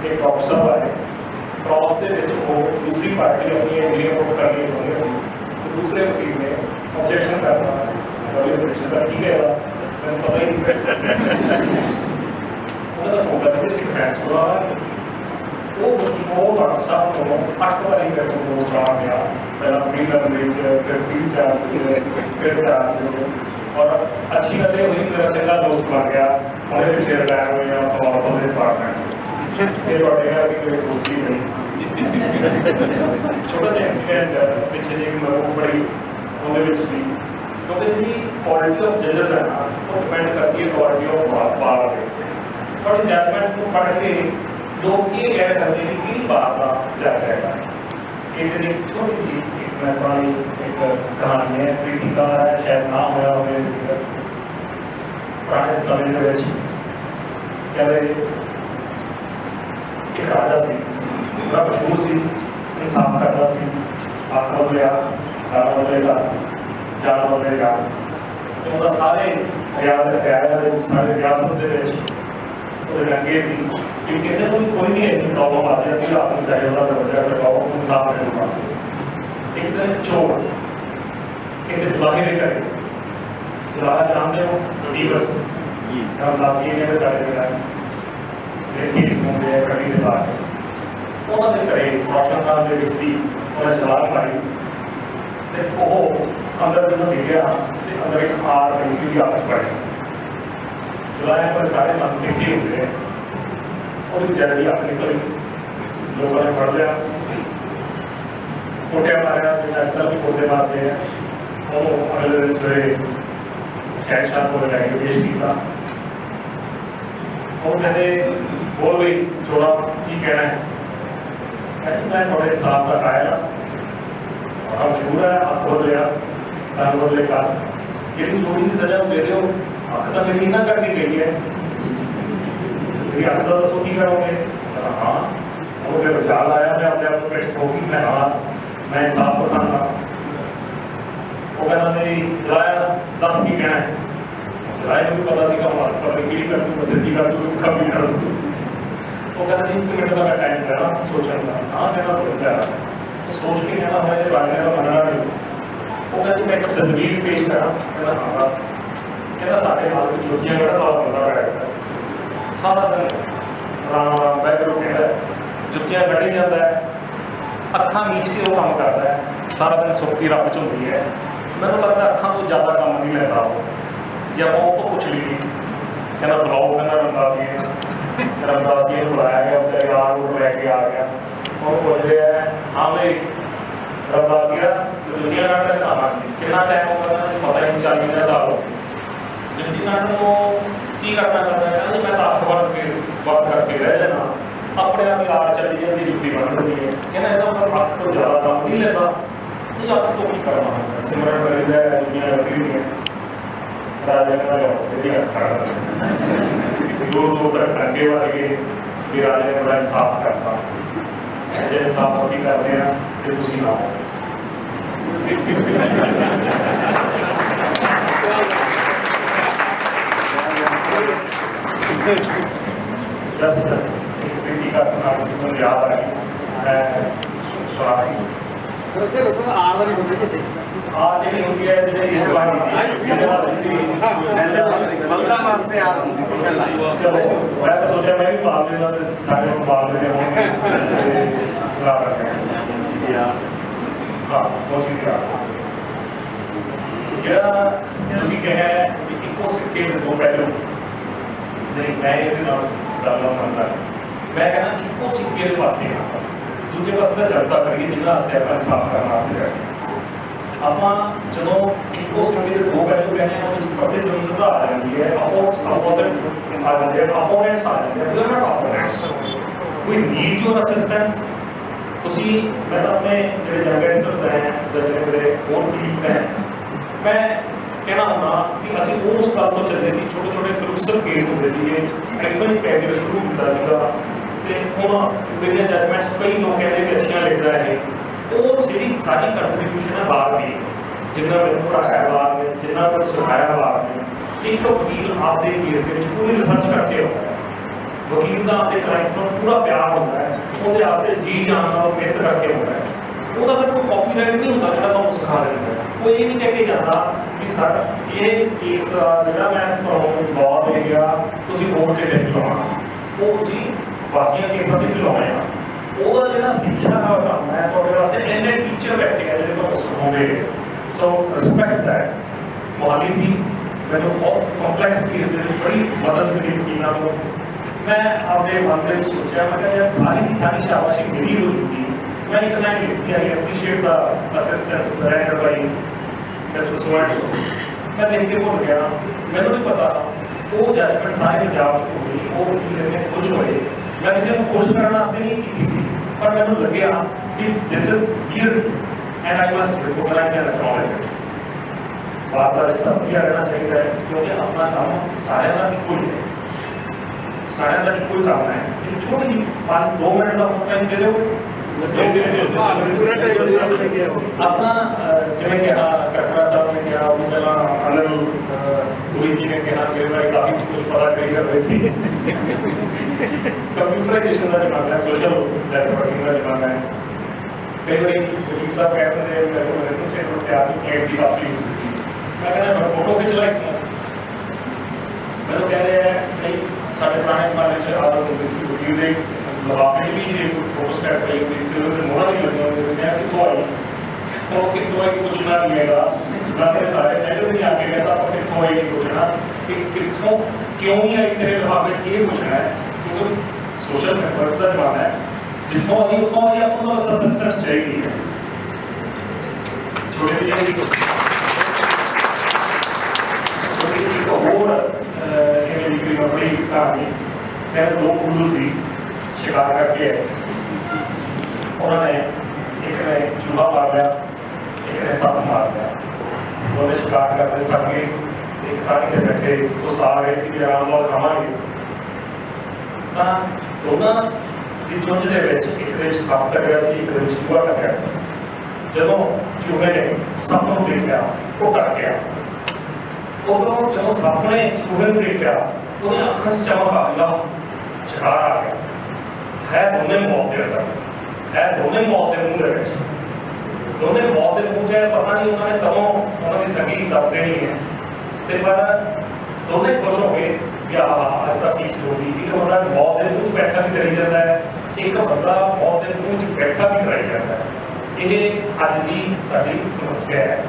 ਇੱਕ ਡਾਕਟਰ ਸਾਹਿਬ ਆਏ ਕ੍ਰਾਸ ਦੇ ਵਿੱਚ ਉਹ ਦੂਸਰੀ ਪਾਰਟੀ ਆਪਣੀ ਇੰਜਰੀਆਂ ਕੋਟ ਕਰਨੀ ਚਾਹੁੰਦੇ ਸੀ ਤੇ ਦੂਸਰੇ ਵਕੀਲ ਨੇ ਆਬਜੈਕਸ਼ਨ ਕਰਨਾ ਆਬਜੈਕਸ਼ਨ ਕਰ ਕੀ ਹੈ ਮੈਨੂੰ ਪਤਾ ਹੀ ਨਹੀਂ ਸੀ ਉਹਦਾ ਮੁਕੱਦਮੇ ਸੀ ਫੈਸਟ ਹੋਇਆ ਉਹ ਡਾਕਟਰ ਸਾਹਿਬ ਨੂੰ 8 ਵਾਰੀ ਮੇਰੇ ਕੋਲ ਜਾ ਗਿਆ ਪਹਿਲਾਂ ਪ੍ਰੀਮੀਅਰ ਵਿੱਚ ਫਿਰ ਫੀਲ ਚਾਰਜ ਫਿਰ ਚਾਰਜ और अच्छी गल ये हुई मेरा चंगा दोस्त बन गया उन्हें पिछले रिटायर हुए हैं तो डिपार्टमेंट ये घर की कोई दोस्ती नहीं छोटा जिहा इंसीडेंट पिछले जी मैं बड़ी क्योंकि जी क्वालिटी ऑफ जजेस है ना वो डिपेंड करती है क्वालिटी ऑफ बार पर जजमेंट को पढ़ के लोग ये कह सकते हैं कि बात का जज है किसी ने छोटी जी मैं पुरानी एक कहानी है प्रीति का है शायद नाम होया होवे पुराने समय में कहते एक राजा सी बड़ा मशहूर सी इंसाफ करता सी आख बदलिया गाना बदलेगा जान बदलेगा तो सारे सारे रियासत के लगे सी कि किसी को भी कोई भी ऐसी प्रॉब्लम आती है कि आपको चाहिए होता बच्चा करवाओ इंसाफ मिलेगा एक दिन चोर किसी दुलाही ने करे दुलाहा जानते हो डीवस हम लासी ने बेचारे लगाए देखिए इसमें दे कड़ी के बाद उन्होंने करे रोशन खान दे विच दी उन्हें छलांग मारी ते ओह अंदर जब गिरिया ते अंदर एक आर पई सी आपस पड़े दुलाहे पर सारे सामने देखी होते हैं और जल्दी अपनी कोई लोगों ने फड़ लिया कोटिया मारा जो नेशनल भी कोटे मारते हैं वो अगले दिन सवेरे कैशा को लगाएंगे पेश किया और कहते बोल भाई छोड़ा की कहना है मैं थोड़े इंसाफ तक आया और हम मशहूर है आप बोल लिया मैं बोल लेगा ये चोरी की सजा दे दो अख तो मेरी ना करनी गई है मेरी अख तो दसो की करोगे हाँ वो फिर ख्याल आया मैं अपने आप को पेश होगी मैं हाँ मैं इंसाफ पसंद हाँ वो कहना मेरी जलाया 10 की कहना है जलाया को भी पता सी हमारे पर की कर दूँ बसेती कर दूँ कब भी कर दूँ वो कहना 1 मिनट का मैं टाइम देना सोचने का हाँ कहना बोलता है तो सोच के कहना हमारे बारे में मनना नहीं वो कहते मैं एक तजवीज़ पेश करा कहना हाँ बस कहना सारे हाल की चोटियाँ करा तो बंदा बैठता है सारा दिन राम राम बैठो कहता है जुतियाँ कढ़ी जाता है अखा मीच के वो काम करता है सारा दिन सुखी रब च होंगी है मैं तो लगता अखा तो ज़्यादा काम नहीं लेता वो जे आप तो कुछ भी कहना बुलाओ कहना रमदासी ने बुलाया गया बेचारे आग उठ लैके आ गया और पूछ रहा है हाँ भाई रमदासिया जुतियाँ काटने का कितना टाइम होगा पता ही 40 साल हो जुती काटने को की करना करता है मैं तो अख करके रह जाना अपने आप ही आड़ चली जाती जुटी बन रही है कहना यदा अख तो ज़्यादा काम नहीं लेता ये अख तो की करना है सिमरन करेगा दुनिया लगी हुई है राजा ने दूर तक टंगे बज गए फिर राजा ने बड़ा इंसाफ करता जो इंसाफ असी करते हैं तो तुम ना हो याद आ गई आज जी होती है चलो मैं तो सोचा मैं भी पाल देना सारे पाल देने होंगे हाँ बहुत शुक्रिया जो कहा इको सिक्के में 2 पहलू नहीं मैं ये गल मनता मैं कहना इको सिक्के के पास दूजे पासे जनता करिए जिन्होंने अपना इंसाफ करने आप जो इको सिक्के के 2 पहलू कहने हैं प्रतिद्वंदता आ जाती है अपोजिट आ जाते हैं अपोनेंट्स आ जाते हैं कोई नीड योर असिस्टेंस ਤੁਸੀਂ ਮੈਂ ਤਾਂ ਆਪਣੇ ਜਿਹੜੇ ਯੰਗਸਟਰਸ ਹੈ ਜਾਂ ਜਿਹੜੇ ਮੇਰੇ ਹੋਰ ਕਲੀਗਸ ਹੈ ਮੈਂ ਕਹਿਣਾ ਹੁੰਦਾ ਕਿ ਅਸੀਂ ਉਸ ਗੱਲ ਤੋਂ ਚੱਲੇ ਸੀ ਛੋਟੇ ਛੋਟੇ ਕਲੂਸਲ ਕੇਸ ਹੁੰਦੇ ਸੀਗੇ ਇੱਥੋਂ ਹੀ ਪੈਦਲ ਸ਼ੁਰੂ ਕੀਤਾ ਸੀਗਾ ਤੇ ਹੁਣ ਮੇਰੀਆਂ ਜਜਮੈਂਟਸ ਕਈ ਲੋਕ ਕਹਿੰਦੇ ਕਿ ਅੱਛੀਆਂ ਲਿਖਦਾ ਹੈ ਉਹ ਜਿਹੜੀ ਸਾਡੀ ਕੰਟਰੀਬਿਊਸ਼ਨ ਹੈ ਬਾਹਰ ਦੀ ਜਿੰਨਾ ਮੈਨੂੰ ਪੜ੍ਹਾਇਆ ਬਾਹਰ ਨੇ ਜਿੰਨਾ ਕੁਝ ਸਿਖਾਇਆ ਬਾਹਰ ਨੇ ਇੱਕ ਵਕੀਲ ਆਪਦੇ ਕੇਸ ਦੇ ਵਿੱਚ ਪੂਰੀ ਰਿਸਰਚ ਕਰਕੇ ਆਉਂਦਾ ਹੈ ਵਕੀਲ ਦਾ ਆਪਦੇ ਕਲਾਇੰਟ ਨੂੰ ਪੂਰਾ ਪਿਆਰ ਹੁੰਦਾ ਹੈ ਉਹਦੇ ਵਾਸਤੇ ਜੀ ਜਾਨ ਨਾਲ ਮਿਹਨਤ ਕਰਕੇ ਆਉਂਦਾ ਹੈ ਉਹਦਾ ਫਿਰ ਕੋਈ ਕਾਪੀਰਾਈਟ ਨਹੀਂ ਹੁੰਦਾ ਜਿਹੜਾ ਤੁਹਾਨੂੰ ਸਿਖਾ ਦਿੰਦਾ ਕੋਈ ਇਹ ਨਹੀਂ ਕਹਿ ਕੇ ਜਾਂਦਾ ਵੀ ਸਰ ਇਹ ਕੇਸ ਜਿਹੜਾ ਮੈਂ ਤੁਹਾਨੂੰ ਲਾਅ ਦੇ ਗਿਆ ਤੁਸੀਂ ਕੋਰਟ 'ਚ ਲਿਖ ਲਵਾਉਣਾ ਉਹ ਜੀ ਬਾਕੀਆਂ ਕੇਸਾਂ 'ਤੇ ਵੀ ਲਾਉਣੇ ਆ ਉਹਦਾ ਜਿਹੜਾ ਸਿੱਖਿਆ ਦਾ ਕੰਮ ਹੈ ਤੁਹਾਡੇ ਵਾਸਤੇ ਇੰਨੇ ਟੀਚਰ ਬੈਠੇ ਆ ਜਿਹੜੇ ਤੁਹਾਨੂੰ ਸਿਖਾਉਂਦੇ ਸੋ ਰਿਸਪੈਕਟ ਦੈਟ ਮੋਹਾਲੀ ਸੀ ਮੈਨੂੰ ਬਹੁਤ ਕੰਪਲੈਕਸ ਕੇਸ ਦੇ ਵਿੱਚ ਬੜੀ ਮਦਦ ਮਿਲੀ ਵਕੀਲਾਂ ਤੋਂ ਮੈਂ ਆਪਦੇ ਮਨ ਦੇ ਵਿੱਚ ਸੋਚਿਆ ਮੈਂ ਕਿਹਾ ਯਾਰ ਸਾਰੀ ਦੀ ਸਾਰੀ ਸ਼ਾਬਾਸ਼ੀ ਮੇਰੀ ਹੋਊਗੀ ਮੈਂ ਇੱਕ ਲਾਈਨ ਲਿਖੀ I appreciate the assistance rendered by mister ਸੋਐਂਟ ਮੈਂ ਦੇਖ ਕੇ ਭੁੱਲ ਗਿਆ ਮੈਨੂੰ ਨਹੀਂ ਪਤਾ ਉਹ ਜੱਜਮੈਂਟ ਸਾਰੇ ਪੰਜਾਬ 'ਚ ਹੋਈ ਉਹ ਵਕੀਲ ਨੇ ਕੁਝ ਹੋਏ ਮੈਂ ਕਿਸੇ ਨੂੰ ਕੋਸ਼ਿਸ਼ ਕਰਨ ਵਾਸਤੇ ਨਹੀਂ ਕੀਤੀ ਸੀ ਪਰ ਮੈਨੂੰ ਲੱਗਿਆ ਕਿ this is here and I must recognise and acknowledge it ਬਾਤ ਦਾ ਰਿਸ਼ਤਾ ਵਧੀਆ ਰਹਿਣਾ ਚਾਹੀਦਾ ਹੈ ਕਿਉਂਕਿ ਆਪਣਾ ਕੰਮ ਸਾਰਿਆਂ ਦਾ ਇੱਕੋ ਹੀ ਹੈ ਸਾਰਿਆਂ ਦਾ ਇੱਕੋ ਹੀ ਕੰਮ ਹੈ ਇੱਕ ਛੋਟੀ ਜਿਹੀ 2 ਮਿੰਟ ਦਾ ਟਾਈਮ ਦੇ ਦਿਓ अपना जिम्मे कहा कटरा साहब ने कहा वो पहला अनिल पुरी जी ने कहा मेरे भाई काफी कुछ पता नहीं कर रहे थे कंप्यूटराइजेशन का जमाना है सोशल नेटवर्किंग का जमाना है कई बार वकील साहब कहते हैं मेरे को मेरे स्टेटमेंट तैयार की की बात की मैं कहना मैं फोटो खिंच लाई मैं तो कह रहे हैं नहीं साढ़े पुराने जमाने से आदत होती सी वकील ने लफाफे भी ये फोटो स्टैट पई होती इस तरह से मोहरा नहीं लगी होती मैं कितों आई और कितों आई पूछना नहीं है ना मेरे सारे पहले भी आके कहता पर कितों आई नहीं पूछना कि कितों क्यों ही आई तेरे लफाफे ये पूछना है क्योंकि सोशल नेटवर्क का जमाना है जितों आई आपको तो बस असिस्टेंस चाहिए छोटे एक और बड़ी कहानी मैंने 2 उल्लू सी शिकार करके उन्होंने एक ने चूहा मार लिया एक ने सांप मार लिया दोनों शिकार करते थक गए एक खाने के बैठे सुस्ता गए सी आराम ਨਾਲ ਖਾਵਾਂਗੇ ਤਾਂ ਦੋਨਾਂ ਦੀ ਚੁੰਝ ਦੇ ਵਿੱਚ ਇੱਕ ਦੇ ਵਿੱਚ ਸੱਪ ਲੱਗਿਆ ਸੀ ਇੱਕ ਦੇ ਵਿੱਚ ਚੂਹਾ ਲੱਗਿਆ ਸੀ ਜਦੋਂ ਚੂਹੇ ਨੇ ਸੱਪ ਨੂੰ ਦੇਖਿਆ ਉਹ ਡਰ ਗਿਆ ਉਦੋਂ ਜਦੋਂ ਸੱਪ ਨੇ ਚੂਹੇ ਨੂੰ ਦੇਖਿਆ ਉਹਦੀਆਂ ਅੱਖਾਂ 'ਚ ਚਮਕ ਆ ਗਈ शिकार आ गया है दोनों मौत के अंदर है दोनों मौत के मुंह में दोनों मौत के मुंह चाहे पता नहीं उन्होंने कदों उन्होंने संगीत कर देनी है तो पर दोनों खुश हो गए कि आज तक फीस्ट होगी एक बंदा मौत के मुंह बैठा भी कराई जाता है एक बंदा मौत के मुंह बैठा भी कराई जाता है ये अज की साडी समस्या है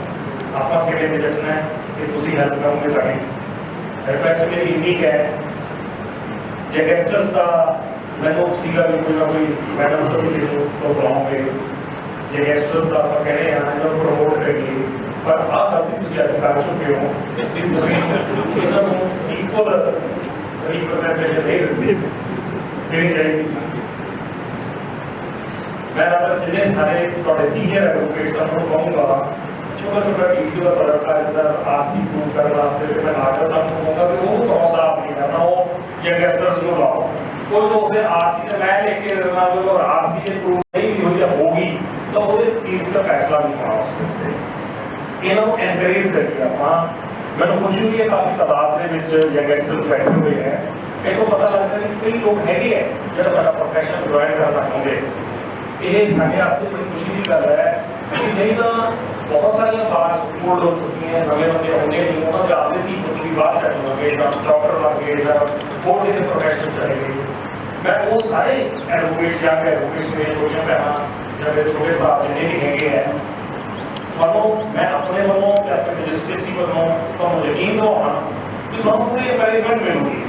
आप किवें निपटना है कि तुसीं हेल्प करोगे साडी रिक्वेस्ट मेरी इन्नी है यंगस्टर्स का मैंने सीगा भी कोई ना कोई मैडम तो भी किसी को बुलाओगे यंगस्टर्स का आप कहने हैं जो प्रमोट करिए पर आप गलती तुम अज कर चुके हो कि इन्होंने इक्वल रिप्रजेंटेशन नहीं देनी चाहिए मैं अगर जिन्हें सारे थोड़े सीनियर एडवोकेट्स उन्होंने कहूँगा छोटा छोटा वीडियो का प्रोडक्ट इधर आरसी प्रूव करने वास्ते मैं आर्टिस्ट साहब को कहूँगा कि वो कौन सा आप नहीं करना वो यंगस्टर्स को लाओ कोई लोग फिर आरसी से मैं लेके और आरसी से प्रूव नहीं भी हुई या होगी तो वो केस का फैसला नहीं होना उसके इन्होंने एनकरेज करिए आप मैंने खुशी हुई है काफ़ी तादाद के यंगस्टर्स बैठे हुए हैं इनको पता लगता है कि कई लोग है जो सारा प्रोफेशन ज्वाइन करना चाहते ये साढ़े वास्ते बड़ी खुशी की गल है कि नहीं तो बहुत सारिया बार स्कूल हो चुकी हैं नवे बंदे आते नहीं उन्होंने आपने भी पुत्री बाहर सेटल हो गए डॉक्टर लग गए और किसी प्रोफेशन चले गए मैं वो सारे एडवोकेट या एडवोकेट मेरे छोटिया भैन या मेरे छोटे भरा जिन्हें भी है वालों मैं अपने वालों अपने रजिस्ट्रेसी वालों तो यकीन दवाना कि तुम पूरी एनकरेजमेंट मिलूगी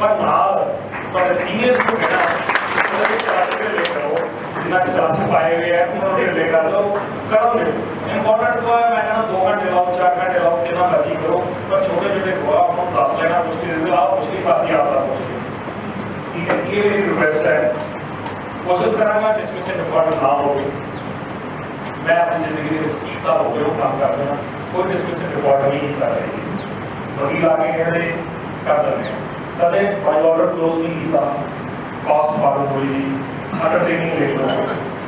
पर नाल सीनियर्स को कहना जिन्ना चार्ज पाए हुए हैं उन्होंने ले कर लो करो दे इंपॉर्टेंट तो है मैं कहना 2 घंटे लाओ 4 घंटे लाओ जितना मर्जी करो पर छोटे छोटे को आप 10 लेना मुश्किल है आप मुश्किल बात ही आता है ठीक है ये मेरी रिक्वेस्ट है कोशिश करांगा डिसमिस एंड डिफॉल्ट ना हो। मैं अपनी जिंदगी के 30 साल हो गए काम कर रहा, कोई डिसमिस एंड डिफॉल्ट नहीं कर रही। वकील आके कहते कर देते हैं, कदे फाइल ऑर्डर क्लोज नहीं किया, कॉस्ट मालूम हुई, अंडरटेकिंग ले लो,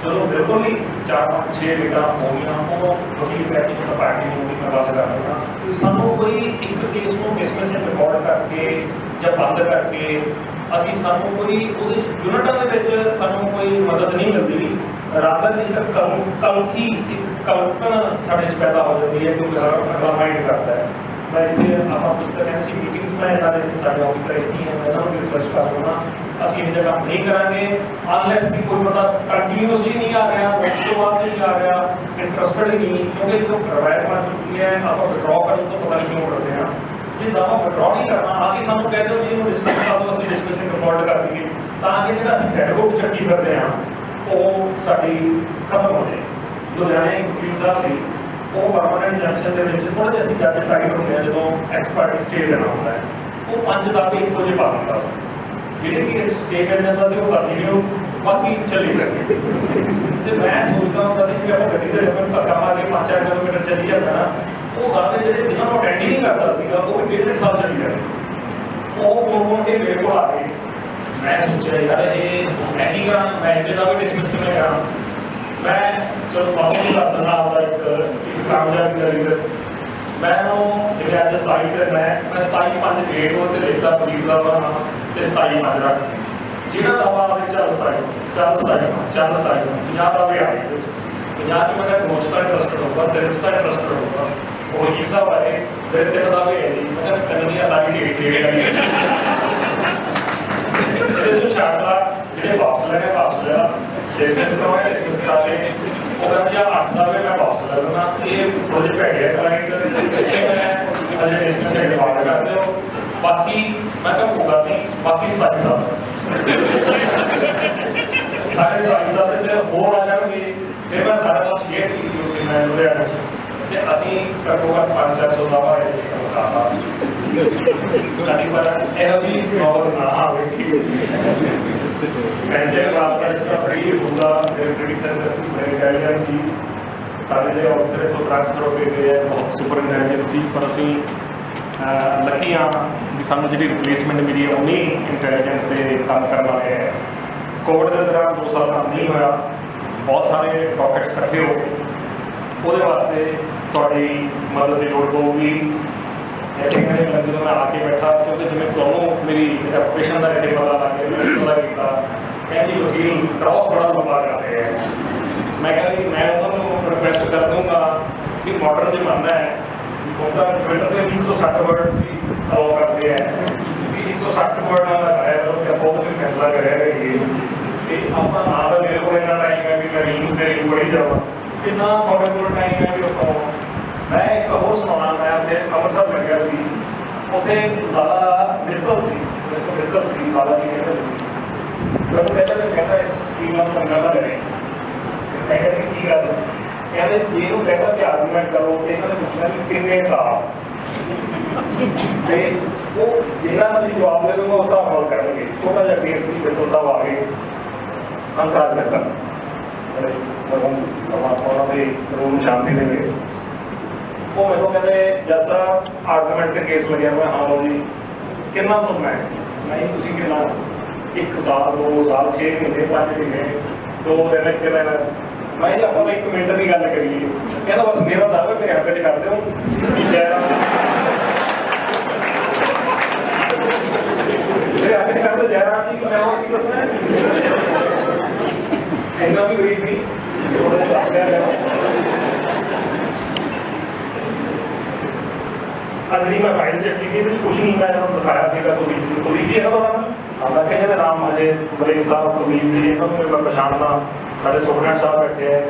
चलो बिल्कुल ही 4-5-6 डेटा हो गया, वो वकील कहते हैं पार्टी होगी मैं बात कर रहा हूँ। सानू कोई एक केस को डिसमिस एंड डिफॉल्ट करके ਜਾਂ ਬੰਦ ਕਰਕੇ ਅਸੀਂ ਸਾਨੂੰ ਕੋਈ ਉਹਦੇ ਯੂਨਿਟਾਂ ਦੇ ਵਿੱਚ ਸਾਨੂੰ ਕੋਈ ਮਦਦ ਨਹੀਂ ਮਿਲਦੀ। ਰਾਦਰ ਇੱਕ ਕਲਕੀ ਇੱਕ ਕਲਪਨਾ ਸਾਡੇ 'ਚ ਪੈਦਾ ਹੋ ਜਾਂਦੀ ਹੈ ਕਿਉਂਕਿ ਅਗਲਾ ਮਾਈਂਡ ਕਰਦਾ ਹੈ। ਮੈਂ ਇੱਥੇ ਆਪਾਂ ਪੁਸਤਕ ਐਨਸੀ ਮੀਟਿੰਗਸ ਮੈਂ ਸਾਡੇ ਆਫਿਸਰ ਇੱਥੇ ਹੈ, ਮੈਂ ਇਹਨਾਂ ਨੂੰ ਰਿਕੁਐਸਟ ਕਰਦਾ ਅਸੀਂ ਇਹ ਕੰਮ ਨਹੀਂ ਕਰਾਂਗੇ ਅਨਲੈਸ ਕਿ ਕੋਈ ਮਤਲਬ ਕੰਟੀਨਿਊਸਲੀ ਨਹੀਂ ਆ ਰਿਹਾ, ਉਸ ਤੋਂ ਬਾਅਦ ਨਹੀਂ ਆ ਰਿਹਾ, ਇੰਟਰਸਟਡ ਹੀ ਨਹੀਂ, ਕਿਉਂਕਿ ਜੋ ਰਵਾਇਤ ਬਣ ਚੁੱਕੀ ਹੈ ਆਪਾਂ ਵਿਡਰਾਅ ਕਰਨ ਤੋਂ ਪਤਾ ਨਹੀਂ ਕਿਉਂ ਕਰਦੇ ਹਾਂ। ਜੇ ਦਾਵਾ ਵਿਡਰਾਅ ਨਹੀਂ ਕਰਨਾ ਆ ਕੇ ਸਾਨੂੰ ਕਹਿ ਦਿਓ ਜੀ ਇਹਨੂੰ ਡਿਸਕਸ ਕਰ ਦਿਓ, ਅਸੀਂ ਡਿਸਕਸ਼ਨ ਰਿਕਾਰਡ ਕਰ ਦਈਏ ਤਾਂ ਕਿ ਜਿਹੜਾ ਅਸੀਂ ਡੈਡ ਬੁੱਕ ਚੱਕੀ ਫਿਰਦੇ ਹਾਂ ਉਹ ਸਾਡੀ ਖਤਮ ਹੋ ਜਾਏ। ਲੁਧਿਆਣੇ ਇੱਕ ਵਕੀਲ ਸਾਹਿਬ ਸੀ, ਉਹ ਪਰਮਾਨੈਂਟ ਜੰਕਸ਼ਨ ਦੇ ਵਿੱਚ ਥੋੜ੍ਹਾ ਜਿਹਾ ਅਸੀਂ ਜੱਜ ਟਾਈਟ ਹੁੰਦੇ ਹਾਂ ਜਦੋਂ ਐਕਸਪਰਟ ਸਟੇ ਲੈਣਾ ਹੁੰਦਾ ਹੈ, ਉਹ 5 ਦਾਅਵੇ ਇੱਕੋ ਜਿਹੇ ਪਾ ਦਿੰਦਾ ਸੀ। ਜਿਹੜੇ ਕਿ ਸਟੇ ਕਰ ਜਾਂਦਾ ਸੀ ਉਹ ਕੰਟੀਨਿਊ ਬਾਕੀ ਚੱਲੀ ਜਾਂਦੇ। ਤੇ ਮੈਂ ਸੋਚਦਾ ਹੁੰਦਾ ਸੀ ਕਿ ਆਪਾਂ ਗੱਡੀ ਦੇ ਜਦੋਂ ਧੱਕਾ ਮਾਰ ਕੇ 5-4 ਕਿਲੋਮੀਟਰ ਚੱਲੀ ਜਾਂਦਾ ਨਾ, ਉਹ ਦਾਅਵੇ ਜਿਹੜੇ ਜਿਹਨਾਂ ਨੂੰ ਅਟੈਂਡ ਹੀ ਨਹੀਂ ਕਰਦਾ ਸੀਗਾ ਉਹ ਵੀ 1.5 ਸਾਲ ਚੱਲੀ ਜਾਂਦੇ ਸੀ। ਉਹ ਕੋਲ ਕੇ ਮੇਰੇ ਕੋਲ ਆ ਗਏ, ਮੈਂ ਸੋਚਿਆ ਯਾਰ ਇਹ ਮੈਂ ਕੀ ਕਰਾਂ, ਮੈਂ ਇਹਦੇ ਦਾਅਵੇ ਡਿਸਮਿਸ ਕਿਵੇਂ ਕਰਾਂ। ਮੈਂ ਚਲੋ ਤੁਹਾਨੂੰ ਵੀ ਦੱਸ ਦਿੰਦਾ ਆਪਦਾ ਇੱਕ ਕਾਮਯਾਬ ਕਰੀਅਰ। ਮੈਂ ਉਹਨੂੰ ਜਿਹੜੇ ਅੱਜ 27 ਤੇ ਮੈਂ 27/5 ਡੇਟ ਉਹ ਤੇ ਲਿਖਦਾ ਪੁਲਿਸ ਦਾ ਬਣਾ ਤੇ 27/5 ਰੱਖ ਜਿਹੜਾ ਦਾਵਾ ਆਵੇ 4/27 50 ਦਾਵੇ ਆਏ 50 ਚ ਮੈਂ ਕੋਚ ਦਾ ਇੰਟਰਸਟਡ ਹੋਊਗਾ, ਤੇਰੇ ਦਾ ਇੰਟਰਸਟਡ ਹੋਊਗਾ। ਉਹ ਵਕੀਲ ਸਾਹਿਬ ਆਏ ਮੇਰੇ 3 ਦਾਵੇ ਹੈ ਜੀ, ਮੈਂ ਕਿਹਾ ਕੰਨੀਆਂ ਸਾਰੀ ਢੇੜੀ ਵਾਲੀ ਇਹਦੇ ਨੂੰ ਛੱਡਦਾ ਜਿਹੜੇ ਵਾਪਸ ਲੈਣੇ ਵਾਪਸ ਲਿਆ, ਡਿਸਕਸ ਕਰਵਾਇਆ ਡਿਸਕਸ ਕਰਾ ਕੇ ਉਹ ਕਹਿੰਦਾ ਜਾਂ 8 ਦਾਵੇ ਮੈਂ ਵਾਪਸ ਲੈ ਲੈਣਾ, ਇਹ ਪ੍ਰੋਜੈਕਟ ਪੈ ਗਿਆ ਕਲਾਇੰਟ ਮੈਂ ਅਜੇ ਡਿਸਕਸ ਕਰਵਾ ਕਰ ਦਿਓ, ਬਾਕੀ ਮੈਂ ਕਿਹਾ ਹੋਊਗਾ ਨਹੀਂ, ਬਾਕੀ 27 ਸਾਲ ਸਾਰੇ 27 ਸਾਲ ਦੇ ਹੋਰ ਆ ਜਾਣਗੇ। ਫਿਰ ਮੈਂ ਸਾਰਾ ਕੰਮ ਸ਼ੇਅਰ ਕੀਤੀ ਉੱਥੇ ਮੈਂ ਲੁਧਿਆਣੇ 'ਚ ਤੇ ਅਸੀਂ ਘੱਟੋ ਘੱਟ 500-400 ਦਾਵਾ ਸਾਡੀ ਪਰ ਇਹੋ ਜਿਹੀ ਨੌਬਤ ਨਾ ਆਵੇ। ਪੈਂਚਰ ਵਾਸਤੇ ਇਸ ਦਾ ਬੜੀ ਹੁੰਦਾ ਕ੍ਰਿਟਿਕਸ ਮੇਰੇ ਕਹਿ ਸੀ ਸਾਡੇ ਜਿਹੜੇ ਆਫਿਸਰ ਤੋਂ ਟ੍ਰਾਂਸਫਰ ਹੋ ਕੇ ਗਏ ਬਹੁਤ ਸੁਪਰ ਇੰਟੈਲੀਜੈਂਟ ਸੀ, ਪਰ ਅਸੀਂ ਲੱਕੀ ਹਾਂ ਵੀ ਸਾਨੂੰ ਜਿਹੜੀ ਰਿਪਲੇਸਮੈਂਟ ਮਿਲੀ ਹੈ ਉਨੀ ਇੰਟੈਲੀਜੈਂਟ ਤੇ ਕੰਮ ਕਰਨ ਵਾਲੇ ਹੈ। ਕੋਵਿਡ ਦੇ ਦੌਰਾਨ 2 ਸਾਲ ਕੰਮ ਨਹੀਂ ਹੋਇਆ, ਬਹੁਤ ਸਾਰੇ ਪੋਕਟਸ ਇਕੱਠੇ ਹੋ ਗਏ, ਉਹਦੇ ਵਾਸਤੇ ਤੁਹਾਡੀ ਮਦਦ ਦੀ ਲੋੜ ਪਊਗੀ। ਜਦੋਂ ਮੈਂ ਆ ਕੇ ਬੈਠਾ ਕਿਉਂਕਿ ਜਿਵੇਂ ਤੁਹਾਨੂੰ ਮੇਰੀ ਰੈਪੂਟੇਸ਼ਨ ਦਾ ਜਿਹੜੇ ਪਤਾ ਲੱਗ ਗਿਆ ਮੈਨੂੰ ਪਤਾ ਕੀਤਾ ਕਹਿੰਦੀ ਵਕੀਲ ਕ੍ਰਾਸ ਬੜਾ ਲੰਬਾ ਕਰਦੇ ਹੈ। ਮੈਂ ਕਹਿੰਦੀ ਮੈਂ ਉਹਨਾਂ ਨੂੰ ਰਿਕੁਐਸਟ ਕਰ ਦੂੰਗਾ ਕਿ ਮਾਡਰਨ ਜ਼ਮਾਨਾ ਹੈ, ਉਹਦਾ ਟਵਿੱਟਰ ਤੇ 160 ਵਰਡ ਸੀ ਅਲਾਉ ਕਰਦੇ ਹੈ ਵੀ 160 ਵਰਡ ਨਾਲ ਲਗਾਇਆ ਕਰੋ ਕਿ ਬਹੁਤ ਵੀ ਫੈਸਲਾ ਕਰਿਆ ਕਰੀਏ ਤੇ ਆਪਾਂ ਨਾ ਤਾਂ ਮੇਰੇ ਕੋਲ ਇੰਨਾ ਟਾਈਮ ਹੈ ਵੀ ਮੈਂ ਰੀਮਸ ਦੇ ਲਈ ਪੜ੍ਹੀ ਜਾਵਾਂ ਤੇ ਨਾ ਤੁਹਾਡੇ ਕੋਲ ਟਾਈਮ ਹੈ ਵੀ ਉੱਥੋਂ ਮੈਂ ਇੱਕ ਹੋਰ ਸੁਣਾਉਣਾ। ਮੈਂ ਉੱਥੇ ਅੰਮ੍ਰਿਤਸਰ ਲੱਗਿਆ ਸੀ, ਉੱਥੇ ਲਾਲਾ ਮਿੱਤਲ ਸੀ, ਮਿੱਤਲ ਸੀ ਲਾਲਾ ਜੀ ਕਹਿੰਦੇ ਸੀ, ਮੈਨੂੰ ਕਹਿੰਦਾ ਇਸ ਕੀਮਤ ਪੰਗਾ ਦਾ ਕਰੇ। ਮੈਂ ਕਹਿੰਦਾ ਕੀ ਗੱਲ, ਕਹਿੰਦੇ ਜੇ ਇਹਨੂੰ ਕਹਿੰਦਾ ਕਿ ਆਰਗੂਮੈਂਟ ਕਰੋ ਤੇ ਇਹਨਾਂ ਨੇ ਪੁੱਛਣਾ ਕਿ ਕਿੰਨੇ ਸਾਲ ਤੇ ਉਹ ਜਿਨ੍ਹਾਂ ਨੂੰ ਜਵਾਬ ਦੇ ਦੂੰਗਾ ਉਸ ਹਿਸਾਬ ਨਾਲ ਕਰਨਗੇ। ਛੋਟਾ ਜਿਹਾ ਕੇਸ ਸੀ, ਮਿੱਤਲ ਸਾਹਿਬ ਆ ਗਏ ਹੰਸਾਰ ਮਿੱਤਲ ਉਹਨਾਂ ਦੇ ਰੂਮ ਸ਼ਾਂਤੀ ਦੇ ਵਿੱਚ ਉਹ ਮੈਨੂੰ ਕਹਿੰਦੇ ਜੈਸਾ ਆਰਗੂਮੈਂਟ ਤੇ ਕੇਸ ਲੱਗਿਆ। ਮੈਂ ਹਾਂ ਲਓ ਜੀ ਕਿੰਨਾ ਸੁਣਨਾ ਹੈ, ਨਹੀਂ ਤੁਸੀਂ ਕਿੰਨਾ 1 ਸਾਲ 2 ਸਾਲ 6 ਮਹੀਨੇ 5 ਮਹੀਨੇ 2 ਦਿਨ ਕਿੰਨਾ। ਮੈਂ ਜੀ ਆਪਾਂ 1 ਮਿੰਟ ਦੀ ਗੱਲ ਕਰੀਏ, ਕਹਿੰਦਾ ਬਸ ਮੇਰਾ ਦਾਅਵਾ ਮੇਰੇ ਹੱਕ 'ਚ ਕਰ ਦਿਓ ਮੇਰੇ ਹੱਕ 'ਚ ਕਰ ਦਿਓ ਜੈਰਾਮ ਜੀ ਕਿ ਮੈਂ ਉਹ ਕੀ ਦੱਸਣਾ ਇੰਨਾ ਵੀ ਗਰੀਬ ਨਹੀਂ ਥੋੜਾ ਜਿਹਾ ਦੱਸ ਦਿਆ। अगली मैं फाइल चेक की थी कुछ नहीं, मैं दिखाया सीगा कुलदीप जी है ना कहते राम अजे बरेक साहब कुलदीप जी इन्होंने मैं पछाणना साढ़े सुखना साहब बैठे हैं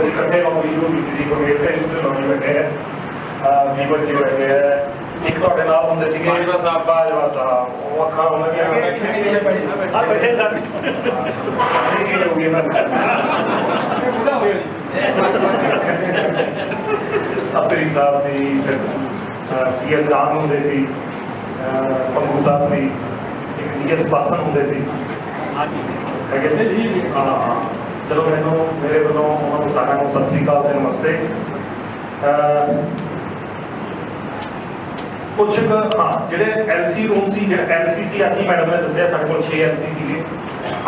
इकट्ठे नौकरी की नौकरी बैठे है दीपक जी बैठे है एक थोड़े नाल होंगे सीगे बाजवा साहब वो अखा होंगे बैठे सर अपरी साहब से फिर टीएस राम होंगे सी पंगू साहब से टीएस पासन होंगे सी ਹੈ ਕਹਿੰਦੇ ਜੀ ਹਾਂ ਚਲੋ ਮੈਨੂੰ ਮੇਰੇ ਵੱਲੋਂ ਉਹਨਾਂ ਨੂੰ ਸਾਰਿਆਂ ਨੂੰ ਸਤਿ ਸ੍ਰੀ ਅਕਾਲ ਤੇ ਨਮਸਤੇ। ਕੁਛ ਹਾਂ ਜਿਹੜੇ ਐਲਸੀ ਰੂਮ ਸੀ, ਜਿਹੜਾ ਐਲਸੀਸੀ ਅੱਜ ਹੀ ਮੈਡਮ ਨੇ ਦੱਸਿਆ ਸਾਡੇ ਕੋਲ 6 ਐਲਸੀ ਸੀਗੇ,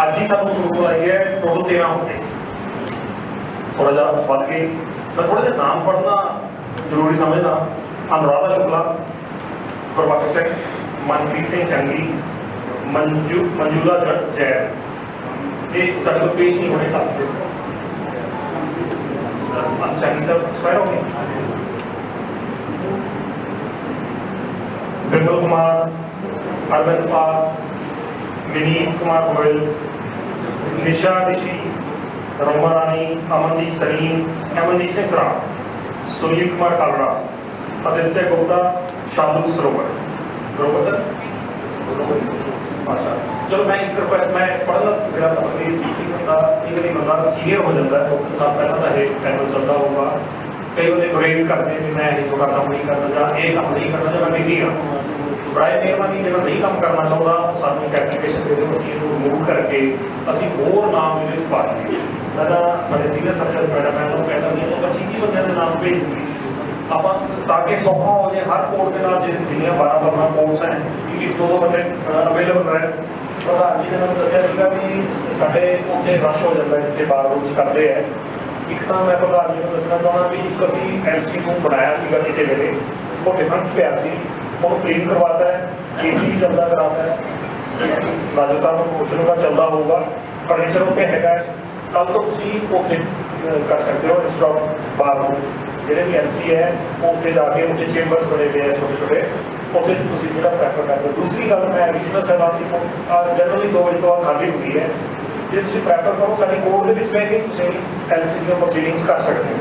ਅੱਜ ਹੀ ਸਾਨੂੰ ਅਪਰੂਵਲ ਆਈ ਹੈ ਟੋਟਲ 13 ਹੋ ਗਏ, ਥੋੜਾ ਜਿਹਾ ਵੱਧ ਗਏ। ਮੈਂ ਥੋੜਾ ਜਿਹਾ ਨਾਮ ਪੜ੍ਹਨਾ ਜ਼ਰੂਰੀ ਸਮਝਦਾ। ਅਨੁਰਾਧਾ ਸ਼ੁਕਲਾ, ਗੁਰਬਖਸ਼ ਸਿੰਘ, ਮਨਪ੍ਰੀਤ ਸਿੰਘ ਚੰਗੀ, ਮੰਜੂਲਾ ਜੈਨ, ਇਹ ਸਾਡੇ ਕੋਲ ਪੇਸ਼ ਨਹੀਂ ਹੋਣੇ ਕਰਦੇ। ਚੰਗੀ ਸਰ ਐਕਸਪਾਇਰ ਹੋ ਗਏ। विपुल कुमार, अरविंद पाल, विनीत कुमार गोयल, निशा ऋषि, रोमा रानी, अमनदीप सलीम, अमनदीप सिंह सराफ, सुनील कुमार कालड़ा, आदित्य गुप्ता, शार्दुल सरोवर। अच्छा चलो मैं एक रिक्वेस्ट मैं पढ़ना मेरा प्लीज बंदा एक बंदा सीनियर हो जाता है, 2 साल पहला तो एक पैनल चलता होगा, कई बंदे गुरेज करते हैं कि मैं ये छोटा काम नहीं करना या ये काम नहीं करना या मैं बिजी हाँ। बड़ाए मेहरबानी जो नहीं काम करना चाहता सानू एक एप्लीकेशन दे दो, ਅਸੀਂ ਇਹਨੂੰ ਰਿਮੂਵ ਕਰਕੇ ਅਸੀਂ ਹੋਰ ਨਾਮ ਇਹਦੇ ਵਿੱਚ ਪਾ ਲਈਏ। ਮੈਂ ਤਾਂ ਸਾਡੇ ਸੀਨੀਅਰ ਸਰਕਲ ਮੈਡਮ ਮੈਂ ਉਹਨੂੰ ਕਹਿੰਦਾ ਸੀ ਉਹ 25 ਬੰਦਿਆਂ ਦੇ ਨਾਮ ਭੇਜ ਦੂਗੀ ਆਪਾਂ ਤਾਂ ਕਿ ਸੌਖਾ ਹੋ ਜਾਏ ਹਰ ਕੋਡ ਦੇ ਨਾਲ ਜਿੰਨੀਆਂ 12 ਕੋਰਸ ਹੈ ਕਿ 2 ਬੰਦੇ ਅਵੇਲੇਬਲ ਰਹੇ। ਪ੍ਰਧਾਨ ਜੀ ਨੇ ਮੈਨੂੰ ਦੱਸਿਆ ਸੀਗਾ ਵੀ ਸਾਡੇ ਉੱਥੇ ਰਸ਼ ਹੋ ਜਾਂਦਾ ਜਿੱਥੇ ਬਾਰ ਰੂਮ ਕਰਦੇ ਹੈ। ਇੱਕ ਤਾਂ ਮੈਂ ਪ੍ਰਧਾਨ ਜੀ ਨੂੰ ਦੱਸਣਾ ਚਾਹੁੰਦਾ ਵੀ ਇੱਕ ਅਸੀਂ ਐਲਸੀ ਨੂੰ ਬਣਾਇਆ ਸੀਗਾ ਕਿਸੇ ਵੇਲੇ, ਉਹ ਡਿਫਰੈਂਟ ਪਿਆ ਸੀ, ਉਹਨੂੰ ਕਲੀਨ ਕਰਵਾਤਾ ਹੈ, ਏਸੀ ਵੀ ਚੱਲਦਾ ਕਰਾਤਾ ਹੈ, ਰਾਜਸਥਾਨ ਨੂੰ ਪੋਸ਼ਨ ਦਾ ਚੱਲਦਾ ਹੋਊਗਾ, ਫਰਨੀਚਰ ਉੱਤੇ ਹੈਗਾ। ਕੱਲ੍ਹ ਤੋਂ ਤੁਸੀਂ ਉੱਥੇ ਕਰ ਸਕਦੇ ਹੋ ਇੰਸਟਾਲ ਬਾਰ ਨੂੰ ਜਿਹੜੇ ਵੀ ਐਲਸੀ ਹੈ ਉੱਥੇ ਜਾ ਕੇ ਉੱਥੇ ਚੇਂਬਰਸ ਬਣੇ ਹੋਏ ਆ ਛੋਟੇ ਛੋਟੇ, ਉੱਥੇ ਤੁਸੀਂ ਜਿਹੜਾ ਪ੍ਰੈਫਰ ਕਰਦੇ ਹੋ। ਦੂਸਰੀ ਗੱਲ ਮੈਂ ਬਿਜ਼ਨਸ ਸਾਹਿਬਾਨ ਦੀ ਜਨਰਲੀ 2 ਵਜੇ ਤੋਂ ਬਾਅਦ ਖਾਲੀ ਹੁੰਦੀ ਹੈ, ਜੇ ਤੁਸੀਂ ਪ੍ਰੈਫਰ ਕਰੋ ਸਾਡੇ ਕੋਰਟ ਦੇ ਵਿੱਚ ਬਹਿ ਕੇ ਤੁਸੀਂ ਐਲਸੀ ਦੀਆਂ ਪ੍ਰੋਸੀਡਿੰਗਸ ਕਰ ਸਕਦੇ ਹੋ।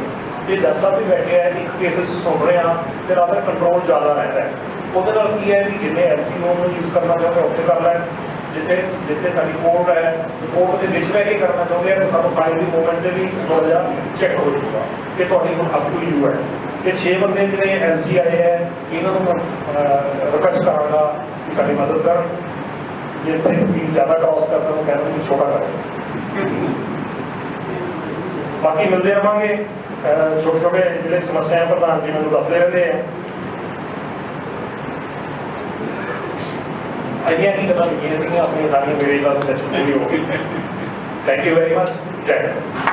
ਜੇ ਜੱਜ ਸਾਹਿਬ ਵੀ ਬੈਠੇ ਹੈ ਇੱਕ ਕੇਸਿਸ ਸੁਣ ਰਹੇ ਹਾਂ ਤੇ ਰਾਦਰ ਕੰਟਰੋਲ ਜ਼ਿਆਦਾ ਰਹਿੰਦਾ ਹੈ। ਉਹਦੇ ਨਾਲ ਕੀ ਹੈ ਵੀ ਜਿੰਨੇ ਐਲਸੀ ਨੂੰ ਯੂਜ਼ ਕਰਨਾ ਚਾਹੁੰਦੇ ਉੱਥੇ ਕਰ ਲੈਣ, ਜਿੱਥੇ ਸਾਡੀ ਕੋਰਟ ਹੈ ਕੋਰਟ ਦੇ ਵਿੱਚ ਬਹਿ ਕੇ ਕਰਨਾ ਚਾਹੁੰਦੇ ਆ ਸਾਨੂੰ ਫਾਈਲ ਦੀ ਮੂਵਮੈਂਟ ਦੇ ਵੀ ਥੋੜ੍ਹਾ ਜਿਹਾ ਚੈੱਕ ਹੋ ਜਾਊਗਾ ਕਿ ਤੁਹਾਡੀ ਹੁਣ ਅਪ ਟੂ ਯੂ ਹੈ। ਇਹ 6 ਬੰਦੇ ਜਿਹੜੇ ਐਲਸੀ ਆਏ ਹੈ ਇਹਨਾਂ ਨੂੰ ਰਿਕੁਐਸਟ ਕਰਾਂਗਾ ਕਿ ਸਾਡੀ ਮਦਦ ਕਰਨ, ਜਿੱਥੇ ਵੀ ਜ਼ਿਆਦਾ ਕ੍ਰਾਸ ਕਰਦਾ ਉਹ ਕਹਿੰਦਾ ਕਿ ਛੋਟਾ ਕਰੇ। ਬਾਕੀ ਮਿਲਦੇ ਰਹਾਂਗੇ, ਛੋਟੇ ਛੋਟੇ ਜਿਹੜੇ ਸਮੱਸਿਆ ਪ੍ਰਧਾਨ ਜੀ ਮੈਨੂੰ ਦੱਸਦੇ ਰਹਿੰਦੇ ਆ। ਅਜਿਹੀਆਂ ਕੀ ਗੱਲਾਂ ਲਿਖੀਆਂ ਸੀਗੀਆਂ ਆਪਣੀਆਂ ਸਾਰੀਆਂ ਮੇਰੇ ਨਾਲ ਸੈਸ਼ਨ ਪੂਰੀ ਹੋ ਗਈ। Thank you very much. ਜੈ ਹਿੰਦ।